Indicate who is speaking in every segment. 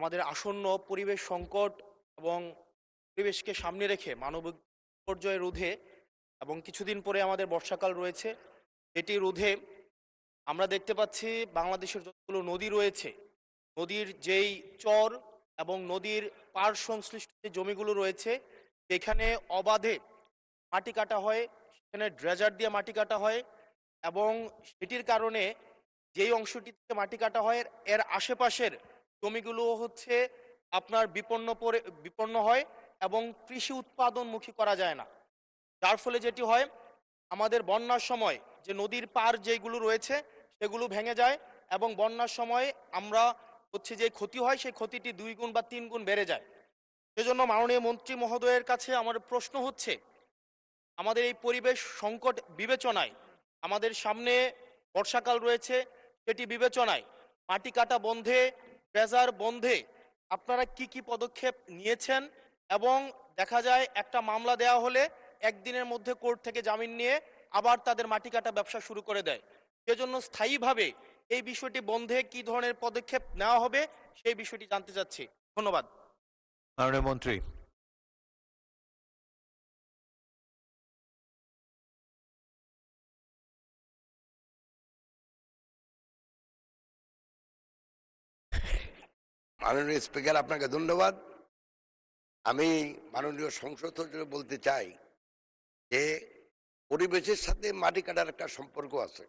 Speaker 1: আমাদের আসন্ন পরিবেশ সংকট এবং পরিবেশকে সামনে রেখে মানবিক বিপর্যয় রোধে এবং কিছুদিন পরে আমাদের বর্ষাকাল রয়েছে, এটি রোধে আমরা দেখতে পাচ্ছি বাংলাদেশের যতগুলো নদী রয়েছে, নদীর যেই চর এবং নদীর পাড় সংশ্লিষ্ট যে জমিগুলো রয়েছে, এখানে অবাধে মাটি কাটা হয়, সেখানে ড্রেজার দিয়ে মাটি কাটা হয় এবং সেটির কারণে যেই অংশটি থেকে মাটি কাটা হয় এর আশেপাশের জমিগুলো হচ্ছে আপনার বিপন্ন হয় এবং কৃষি উৎপাদনমুখী করা যায় না। যার ফলে যেটি হয়, আমাদের বন্যার সময় যে নদীর পার যেগুলো রয়েছে সেগুলো ভেঙে যায় এবং বন্যার সময় আমরা হচ্ছে যে ক্ষতি হয় সেই ক্ষতিটি 2 গুণ বা 3 গুণ বেড়ে যায়। সেজন্য মাননীয় মন্ত্রী মহোদয়ের কাছে আমার প্রশ্ন হচ্ছে, আমাদের এই পরিবেশ সংকট বিবেচনায় আমাদের সামনে বর্ষাকাল রয়েছে, সেটি বিবেচনায় মাটি কাটা বন্ধে, ড্রেজার বন্ধে আপনারা কি কি পদক্ষেপ নিয়েছেন? এবং দেখা যায় একটা মামলা দেওয়া হলে একদিনের মধ্যে কোর্ট থেকে জামিন নিয়ে আবার তাদের মাটি কাটা ব্যবসা শুরু করে দেয়। সেজন্য স্থায়ীভাবে এই বিষয়টি বন্ধে কি ধরনের পদক্ষেপ নেওয়া হবে সেই বিষয়টি জানতে চাচ্ছি। ধন্যবাদ।
Speaker 2: মাননীয় মন্ত্রী।
Speaker 3: মাননীয় স্পিকার, আপনাকে ধন্যবাদ। আমি মাননীয় সংসদ সচিবকে বলতে চাই যে পরিবেশের সাথে মাটি কাটার একটা সম্পর্ক আছে।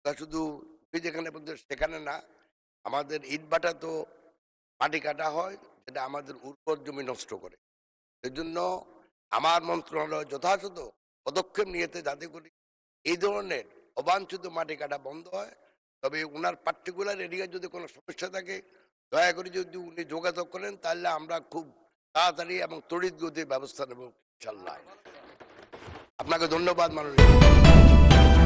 Speaker 3: তা শুধু যেখানে বলতে সেখানে না, আমাদের ইটভাটা তো মাটি কাটা হয়, যেটা আমাদের উর্বর জমি নষ্ট করে। সেজন্য আমার মন্ত্রণালয় যথাযথ পদক্ষেপ নিয়েছে যাতে করে এই ধরনের অবাঞ্ছিত মাটি কাটা বন্ধ হয়। তবে ওনার পার্টিকুলার এরিয়া যদি কোনো সমস্যা থাকে, দয়া করে যদি উনি যোগাযোগ করেন তাহলে আমরা খুব তাড়াতাড়ি এবং তড়িৎ গতির ব্যবস্থা নেব ইনশাল্লাহ। আপনাকে ধন্যবাদ মাননীয়।